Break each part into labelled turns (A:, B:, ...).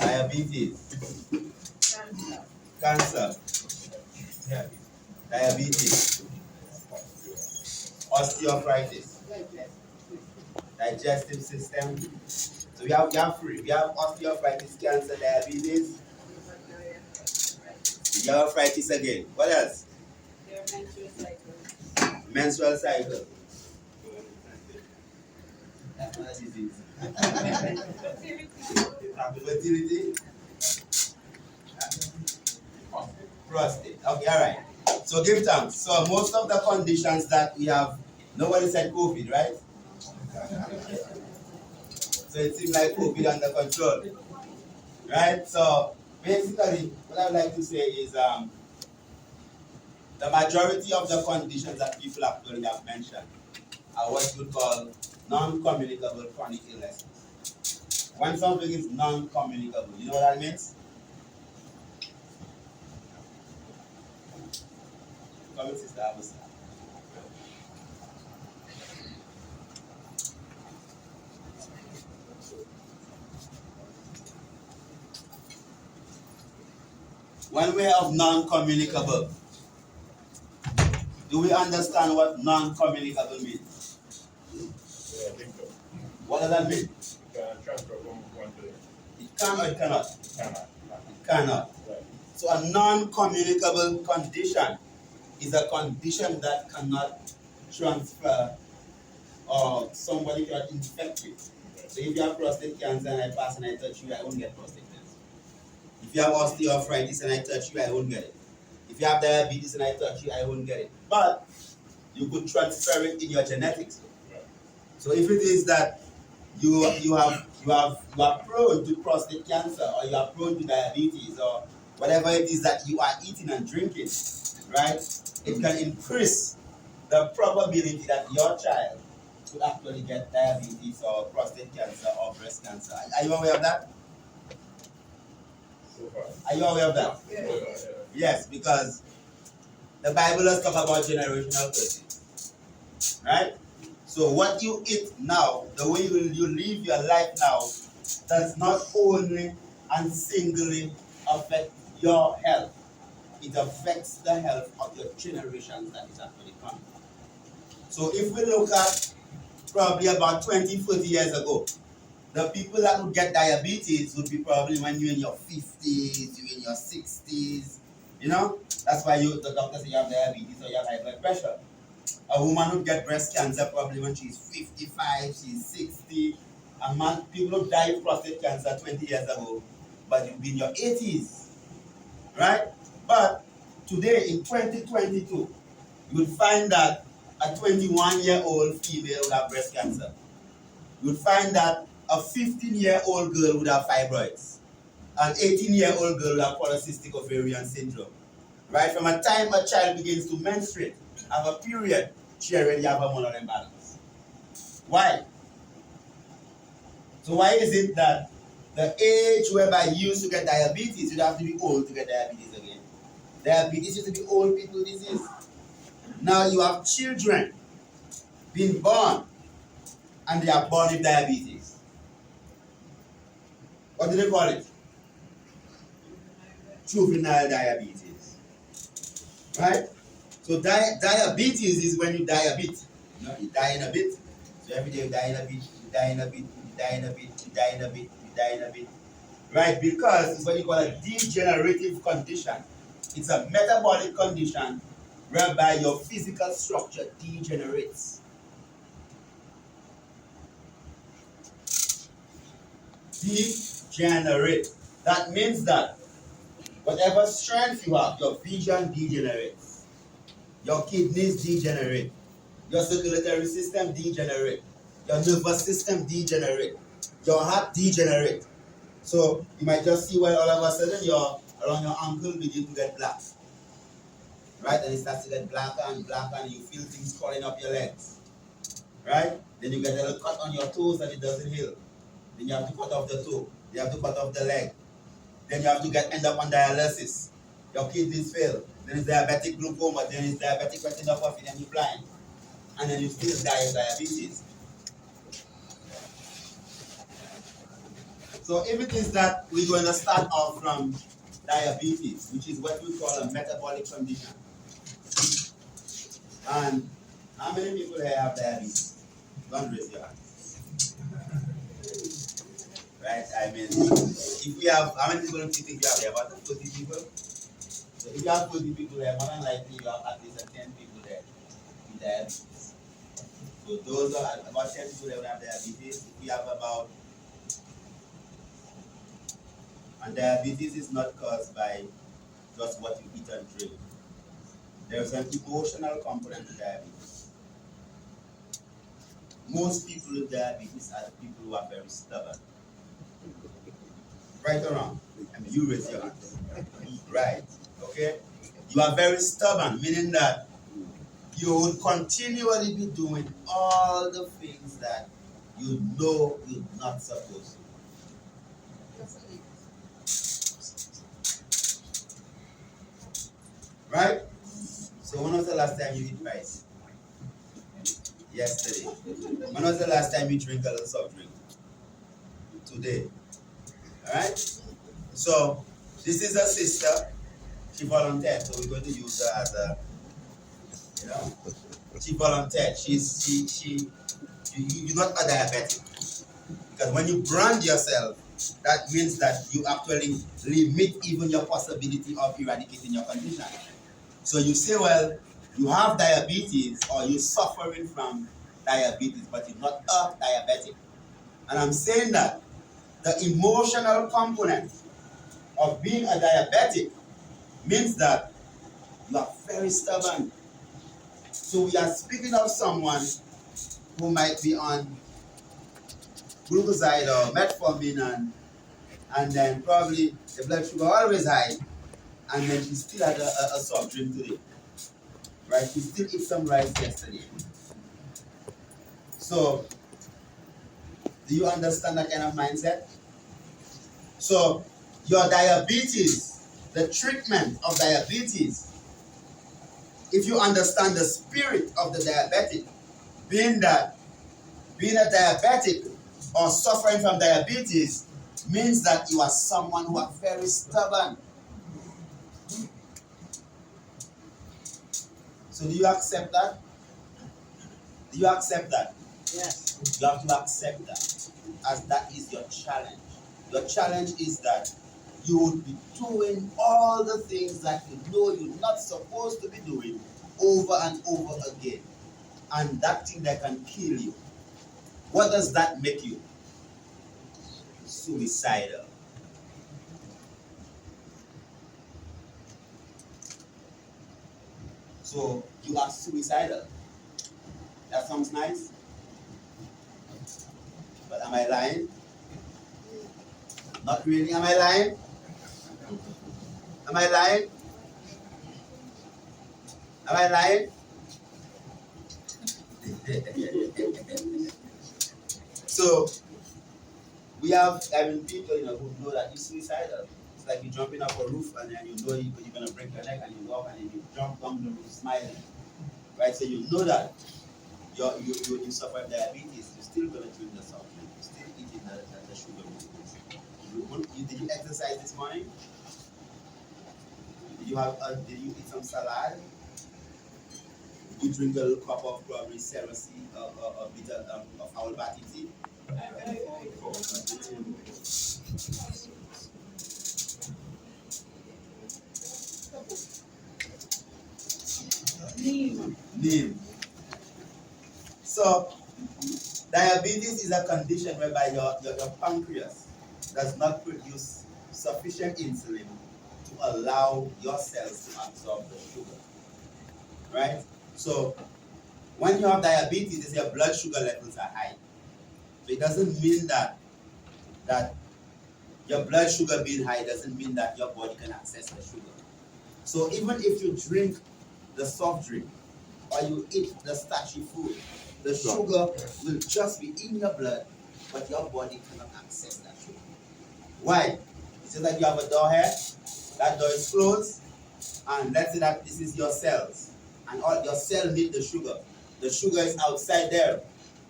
A: Diabetes. Cancer. Diabetes. Osteoarthritis. Digestive system. So we have three. We have osteoarthritis, cancer, diabetes. We have arthritis again. What else? Menstrual cycle. That's not a disease. Fertility. Prostate. Okay, all right. So give thanks. So most of the conditions that we have, nobody said COVID, right? So it seems like COVID under control, right? So basically, what I'd like to say is the majority of the conditions that people actually have mentioned are what you call non-communicable chronic illnesses. When something is non-communicable, you know what that means? Come sister, have a seat. When we have non-communicable, do we understand what non-communicable means?
B: Yeah, I think so.
A: What does that mean?
B: You can transfer from one to the
A: It can or it cannot?
B: cannot.
A: It cannot.
B: Right.
A: So a non-communicable condition is a condition that cannot transfer or somebody cannot infect you. So if you have prostate cancer and I pass and I touch you, I won't get prostate cancer. If you have osteoarthritis and I touch you, I won't get it. If you have diabetes and I touch you, I won't get it. But you could transfer it in your genetics.
B: Right.
A: So if it is that you are prone to prostate cancer or you are prone to diabetes or whatever it is that you are eating and drinking, right? It can increase the probability that your child could actually get diabetes or prostate cancer or breast cancer. Are you aware of that?
B: So far.
A: Are you aware of that?
B: Yeah.
A: Yes, because the Bible does talk about generational curses, right? So what you eat now, the way you live your life now, does not only and singly affect your health, it affects the health of your generations that is actually coming. So if we look at probably about 20, 30 years ago, the people that would get diabetes would be probably when you're in your 50s, you're in your 60s, you know? That's why the doctor says you have diabetes or you have high blood pressure. A woman would get breast cancer probably when she's 55, she's 60. A man, people who died of prostate cancer 20 years ago, but you'd be in your 80s, right? But today in 2022, you would find that a 21-year-old female would have breast cancer. You would find that a 15-year-old girl would have fibroids. An 18-year-old girl would have polycystic ovarian syndrome. Right? From a time a child begins to menstruate, have a period, she already have hormonal imbalance. Why? So why is it that the age whereby you used to get diabetes, you'd have to be old to get diabetes again? Diabetes used to be old people disease. Now you have children being born and they are born with diabetes. What do they call it? Juvenile diabetes. Right? So diabetes is when you die a bit. You know, you die in a bit. So every day you die in a bit, you die in a bit, you die in a bit, you die in a bit, you die in a bit. Right? Because it's what you call a degenerative condition. It's a metabolic condition whereby your physical structure degenerates. Degenerate. That means that whatever strength you have, your vision degenerates. Your kidneys degenerate. Your circulatory system degenerate. Your nervous system degenerate. Your heart degenerate. So you might just see where all of a sudden around your ankle begin to get black. Right? And it starts to get blacker and blacker and you feel things crawling up your legs. Right? Then you get a little cut on your toes and it doesn't heal. Then you have to cut off the toe. You have to cut off the leg. Then you have to end up on dialysis. Your kidneys fail. Then it's diabetic glaucoma. Then it's diabetic retinopathy. Then you're blind. And then you still die of diabetes. So if it is that we're going to start off from diabetes, which is what we call a metabolic condition. And how many people here have diabetes? Don't raise your hand. Right? I mean, if we have, how many people do you think you have here? About 40 people? So if you have 40 people here, more than likely you have at least 10 people there with diabetes. So those are about 10 people that have diabetes. If we have about, and diabetes is not caused by just what you eat and drink. There's an emotional component to diabetes. Most people with diabetes are the people who are very stubborn. Right or wrong? I mean, you raise your hand. Right. Okay? You are very stubborn, meaning that you would continually be doing all the things that you know you're not supposed to. Right? So when was the last time you eat rice? Yesterday. When was the last time you drink a little soft drink? Today. Alright? So this is a sister. She volunteered, so we're going to use her as a, you know, she volunteered. You're not a diabetic. Because when you brand yourself, that means that you actually limit even your possibility of eradicating your condition. So you say, well, you have diabetes or you're suffering from diabetes, but you're not a diabetic. And I'm saying that the emotional component of being a diabetic means that you are very stubborn. So we are speaking of someone who might be on glucoside or metformin and then probably the blood sugar always high, and then she still had a soft drink today. Right? She still ate some rice yesterday. So do you understand that kind of mindset? So your diabetes, the treatment of diabetes, if you understand the spirit of the diabetic, being that being a diabetic or suffering from diabetes means that you are someone who are very stubborn. So do you accept that? Do you accept that?
C: Yes.
A: You have to accept that, as that is your challenge. Your challenge is that you would be doing all the things that you know you're not supposed to be doing over and over again. And that thing that can kill you. What does that make you? Suicidal. So you are suicidal. That sounds nice. But am I lying? Not really. Am I lying? Am I lying? Am I lying? So we have, people, who know that you're suicidal. It's like you're jumping off a roof and then you know you're gonna break your neck and you walk and then you jump down the roof smiling. Right? So you know that you suffer from diabetes, you're still gonna drink the soft drink, you're still eating the sugar biscuits. Did you exercise this morning? Did you eat some salad? Did you drink a little cup of probably celery or a bit of owl batty tea? Neem. So diabetes is a condition whereby your pancreas does not produce sufficient insulin to allow your cells to absorb the sugar. Right? So when you have diabetes, your blood sugar levels are high. So it doesn't mean that your blood sugar being high doesn't mean that your body can access the sugar. So even if you drink the soft drink or you eat the starchy food, the sugar will just be in your blood, but your body cannot access that sugar. Why? It's just like you have a door here, that door is closed, and let's say that this is your cells, and all your cells need the sugar. The sugar is outside there,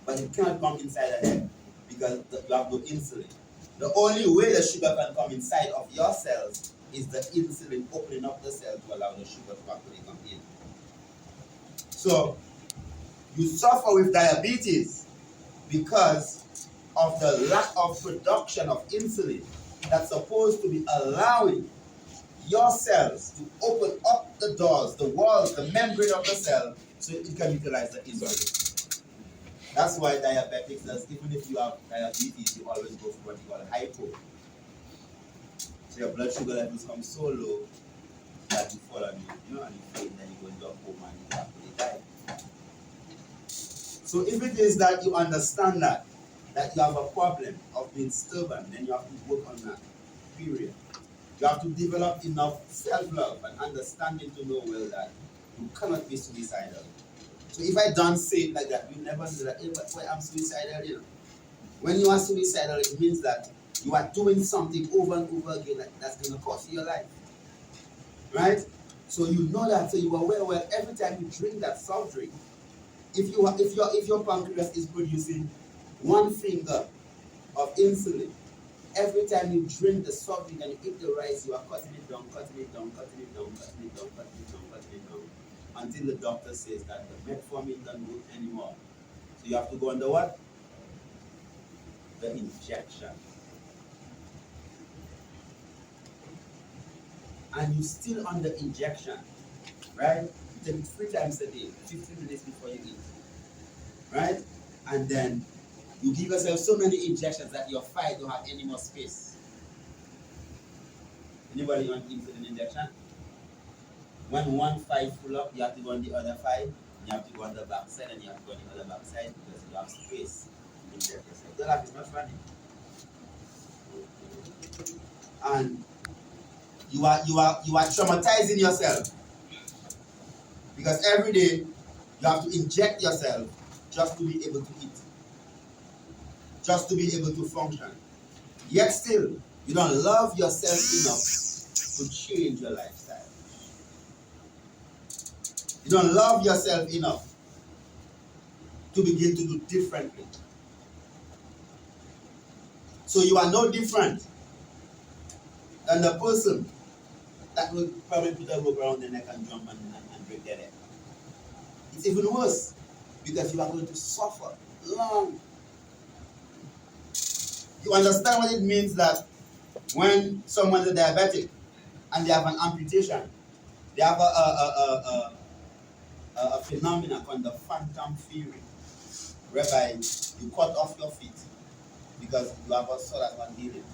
A: but it cannot come inside of there because you have no insulin. The only way the sugar can come inside of your cells is the insulin opening up the cell to allow the sugar to actually come in. So you suffer with diabetes because of the lack of production of insulin that's supposed to be allowing your cells to open up the doors, the walls, the membrane of the cell so it can utilize the insulin. That's why diabetics, even if you have diabetes, you always go for what you call hypo. So your blood sugar levels come so low that you fall on you, and you faint, then you go into a coma and you actually die. So if it is that you understand that you have a problem of being stubborn, then you have to work on that. Period. You have to develop enough self-love and understanding to know well that you cannot be suicidal. So if I don't say it like that, you never know that, hey, but I'm suicidal, you know. When you are suicidal, it means that you are doing something over and over again that's going to cost you your life. Right? So you know that, so you are well, every time you drink that soft drink, if your pancreas is producing 1 finger of insulin, every time you drink the soft drink and you eat the rice, you are cutting it down, until the doctor says that the metformin doesn't work anymore. So you have to go under what? The injection. And you still under injection, right? You take it 3 times a day, 15 minutes before you eat, right? And then you give yourself so many injections that your thigh don't have any more space. Anybody want insulin injection? When one thigh full up, you have to go on the other thigh, you have to go on the back side, and you have to go on the other back side because you have space to inject yourself. Your life is not funny. And you are traumatizing yourself because every day you have to inject yourself just to be able to eat, just to be able to function. Yet still, you don't love yourself enough to change your lifestyle. You don't love yourself enough to begin to do differently. So you are no different than the person that will probably put a rope around their neck and jump and break their neck. It's even worse because you are going to suffer long. You understand what it means that when someone is diabetic and they have an amputation, they have a phenomenon called the phantom theory, whereby you cut off your feet because you have a sore that's not healing,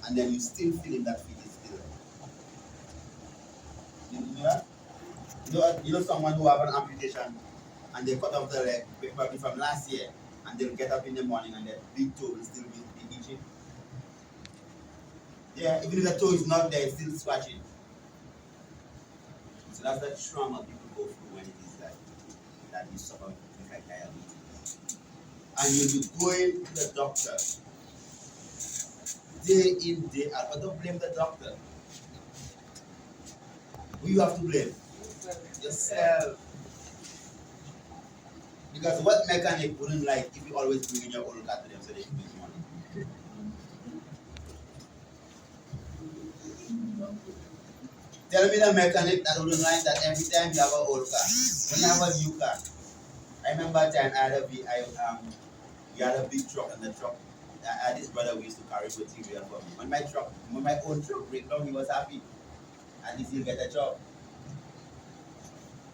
A: and then you still feeling that feet is still there. You know that? You know someone who have an amputation and they cut off the leg, probably from last year, and they'll get up in the morning and their big toe will still be itching. Yeah, even if the toe is not there, it's still scratching. So that's the trauma people go through when it is like that you suffer with like diabetes. And you'll be going to the doctor day in, day out. But don't blame the doctor. Who you have to blame? Yourself. Because what mechanic wouldn't like if you always bring in your old car to them so they can make money? Tell me the mechanic that wouldn't like that every time you have an old car. When you have a new car. I remember a time we had a big truck, and the truck, I had this brother we used to carry material for me. When my own truck break down, he was happy. At least he'll get a job.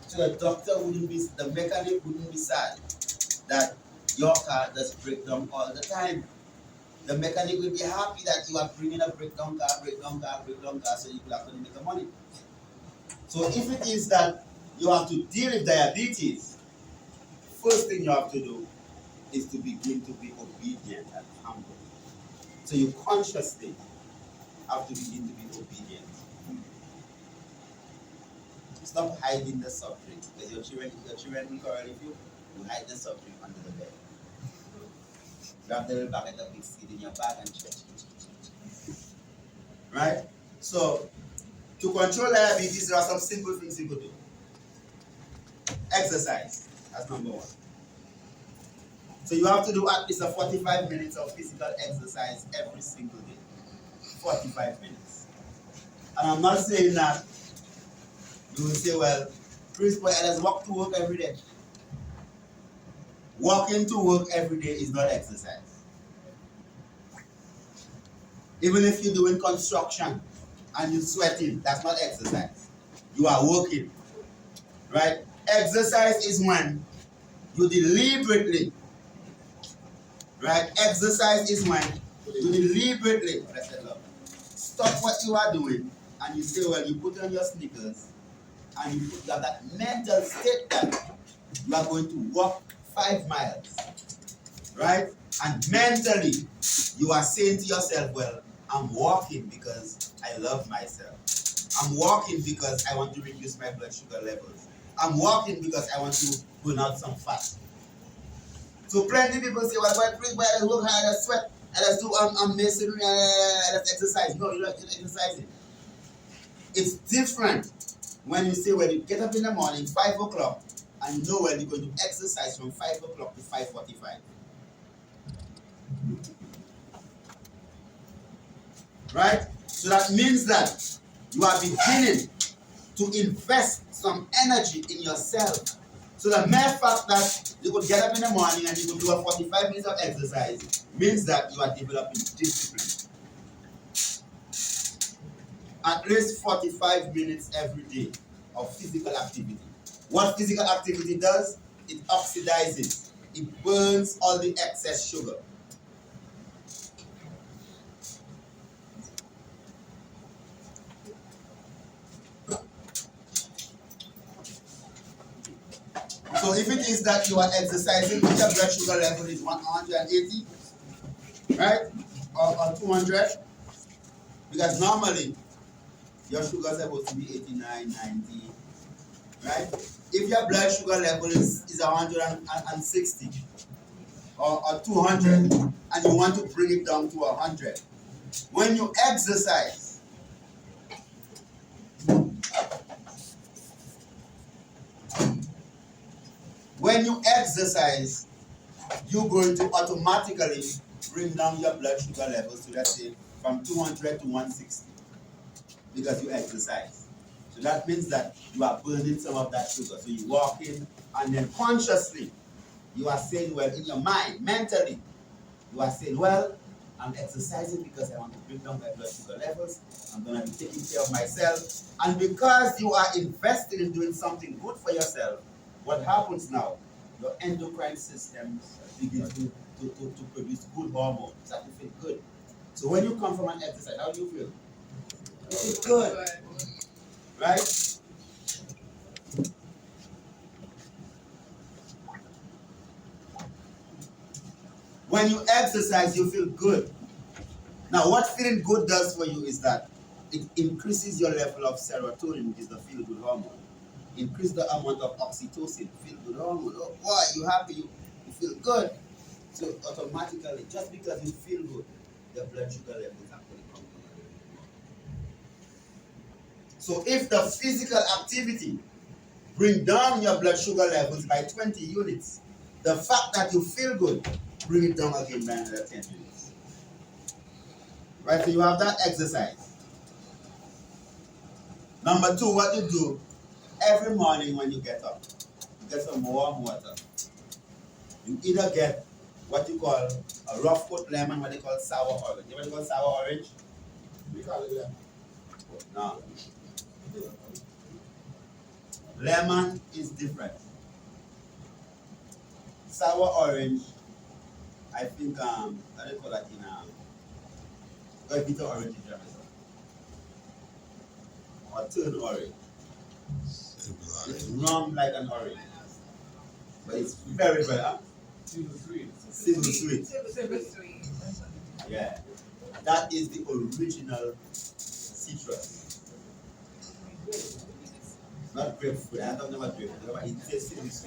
A: So the mechanic wouldn't be sad that your car does break down all the time. The mechanic will be happy that you are bringing a breakdown car, so you will actually make the money. So if it is that you have to deal with diabetes, first thing you have to do is to begin to be obedient and humble. So you consciously have to begin to be obedient. Stop hiding the subject because your children will quarrel with you. You hide the subject under the bed. Grab the little bucket of big seed in your bag and check. Right? So to control diabetes, there are some simple things you could do. Exercise. That's number 1. So you have to do at least a 45 minutes of physical exercise every single day. 45 minutes. And I'm not saying that you will say, well, Chris, boy, I just walk to work every day. Walking to work every day is not exercise. Even if you're doing construction and you're sweating, that's not exercise. You are working, right? Exercise is when you deliberately, right? Exercise is when you deliberately, stop what you are doing and you say, well, you put on your sneakers and you have that mental state that you are going to walk 5 miles, right? And mentally, you are saying to yourself, well, I'm walking because I love myself. I'm walking because I want to reduce my blood sugar levels. I'm walking because I want to burn out some fat. So plenty of people say, well, I just work hard, I just sweat, I just do masonry, I just exercise. No, you're not exercising. It's different when you say, well, you get up in the morning, 5 o'clock, and you know when you're going to exercise from 5 o'clock to 5:45. Right? So that means that you are beginning to invest some energy in yourself. So the mere fact that you could get up in the morning and you could do a 45 minutes of exercise means that you are developing discipline. At least 45 minutes every day of physical activity. What physical activity does? It oxidizes. It burns all the excess sugar. So if it is that you are exercising, your blood sugar level is 180, right? Or 200, because normally your sugar is supposed to be 89, 90, right? If your blood sugar level is 160 or 200 and you want to bring it down to 100, when you exercise, you're going to automatically bring down your blood sugar levels to, let's say, from 200 to 160 because you exercise. So that means that you are burning some of that sugar. So you walk in and then consciously you are saying, well, in your mind, mentally, you are saying, well, I'm exercising because I want to bring down my blood sugar levels. I'm going to be taking care of myself. And because you are investing in doing something good for yourself, what happens now? Your endocrine system begins to produce good hormones that you feel good. So when you come from an exercise, how do you feel? You feel good. Right? When you exercise, you feel good. Now, what feeling good does for you is that it increases your level of serotonin, which is the feel-good hormone. Increase the amount of oxytocin, feel-good hormone. Oh boy, you're happy, you feel good. So automatically, just because you feel good, your blood sugar levels actually come down. So if the physical activity bring down your blood sugar levels by 20 units, the fact that you feel good, bring it down again by another 10 units. Right, so you have that exercise. Number 2, what you do every morning when you get up, you get some warm water. You either get what you call a rough cut lemon, what they call sour orange. You know what you call sour orange?
B: We call it lemon.
A: No. Lemon is different. Sour orange, I think, how do you call that in a bitter orange in Jamaica? Or turn orange. It's rum like an orange. But it's very, very
B: Silver sweet.
A: silver sweet.
C: Silver sweet.
A: Yeah. That is the original citrus. Not grapefruit. I'm talking about grapefruit. It tastes silver sweet.